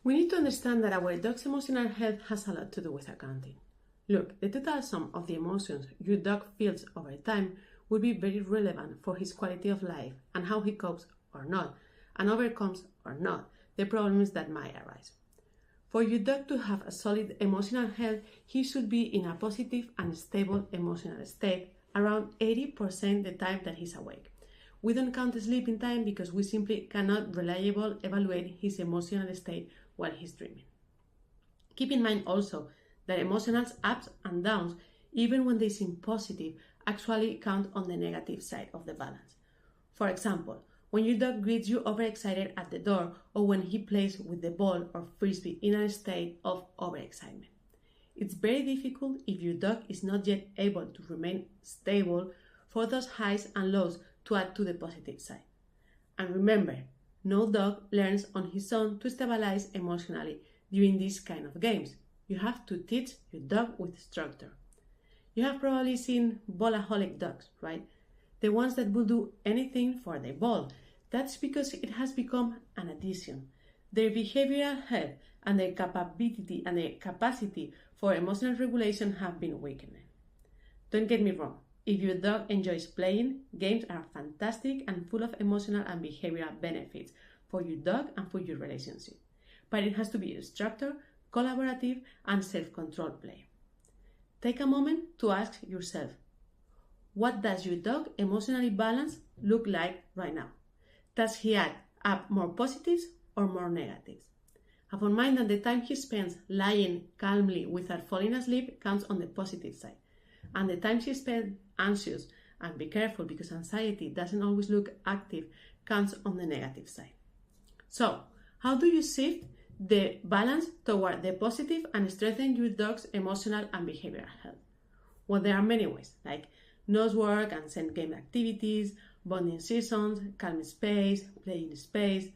We need to understand that our dog's emotional health has a lot to do with accounting. Look, the total sum of the emotions your dog feels over time will be very relevant for his quality of life and how he copes or not, and overcomes or not the problems that might arise. For your dog to have a solid emotional health, he should be in a positive and stable emotional state around 80% the time that he's awake. We don't count sleeping time because we simply cannot reliably evaluate his emotional state while he's dreaming. Keep in mind also that emotional ups and downs, even when they seem positive, actually count on the negative side of the balance. For example, when your dog greets you overexcited at the door, or when he plays with the ball or frisbee in a state of overexcitement. It's very difficult if your dog is not yet able to remain stable for those highs and lows to add to the positive side. And remember, no dog learns on his own to stabilize emotionally during these kind of games. You have to teach your dog with structure. You have probably seen ballaholic dogs, right? The ones that will do anything for the ball. That's because it has become an addiction. Their behavioral health and their capacity for emotional regulation have been weakened. Don't get me wrong. If your dog enjoys playing, games are fantastic and full of emotional and behavioral benefits for your dog and for your relationship. But it has to be structured, collaborative, and self-controlled play. Take a moment to ask yourself, what does your dog emotionally balanced look like right now? Does he add up more positives or more negatives? Have in mind that the time he spends lying calmly without falling asleep counts on the positive side, and the time he spends anxious, and be careful because anxiety doesn't always look active, counts on the negative side. So, how do you shift the balance toward the positive and strengthen your dog's emotional and behavioral health? Well, there are many ways, like nose work and scent game activities, bonding sessions, calm space, playing space,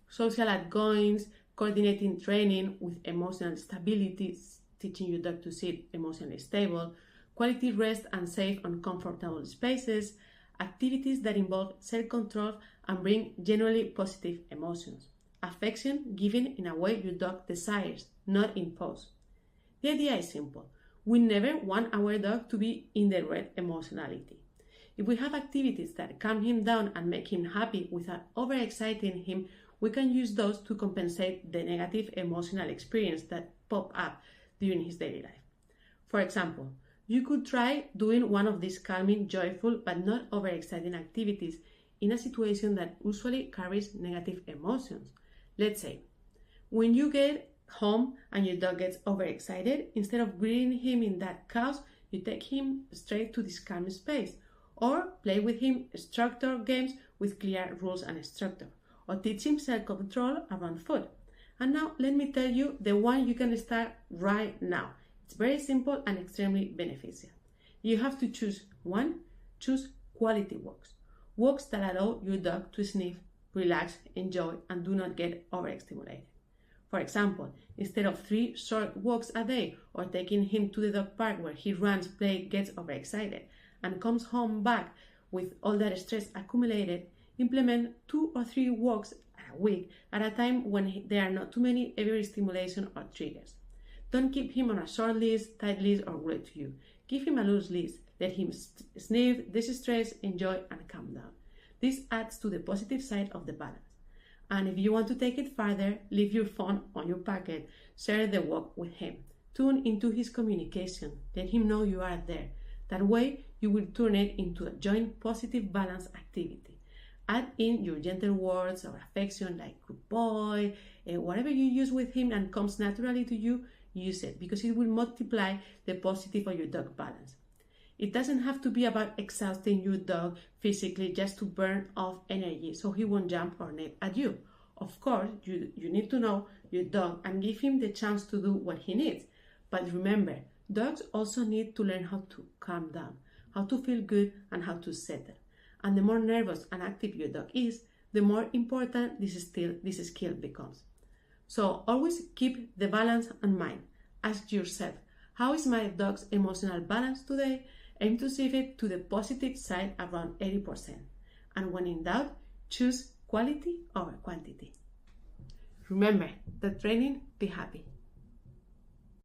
social outgoings, coordinating training with emotional stability, teaching your dog to sit emotionally stable, quality rest and safe and comfortable spaces, activities that involve self-control and bring genuinely positive emotions, affection given in a way your dog desires, not imposed. The idea is simple. We never want our dog to be in the red emotionality. If we have activities that calm him down and make him happy without overexciting him, we can use those to compensate the negative emotional experience that pop up during his daily life. For example, you could try doing one of these calming, joyful, but not overexciting activities in a situation that usually carries negative emotions. Let's say, when you get home and your dog gets overexcited, instead of greeting him in that chaos, you take him straight to this calm space, or play with him structured games with clear rules and structure, or teach him self-control around food. And now let me tell you the one you can start right now. It's very simple and extremely beneficial. You have to choose one. Choose quality walks. Walks that allow your dog to sniff, relax, enjoy, and do not get overstimulated. For example, instead of 3 short walks a day, or taking him to the dog park where he runs, plays, gets overexcited, and comes home back with all that stress accumulated, implement 2 or 3 walks a week at a time when there are not too many overstimulation or triggers. Don't keep him on a short leash, tight leash, or glued to you. Give him a loose leash. Let him sniff, distress, enjoy, and calm down. This adds to the positive side of the balance. And if you want to take it further, leave your phone on your pocket, share the walk with him. Tune into his communication. Let him know you are there. That way, you will turn it into a joint positive balance activity. Add in your gentle words or affection like good boy, whatever you use with him and comes naturally to you, use it because it will multiply the positive of your dog balance. It doesn't have to be about exhausting your dog physically just to burn off energy so he won't jump or nip at you. Of course, you need to know your dog and give him the chance to do what he needs. But remember, dogs also need to learn how to calm down, how to feel good, and how to settle. And the more nervous and active your dog is, the more important this skill becomes. So always keep the balance in mind. Ask yourself, how is my dog's emotional balance today? Aim to shift it to the positive side around 80%. And when in doubt, choose quality over quantity. Remember Start training, be happy.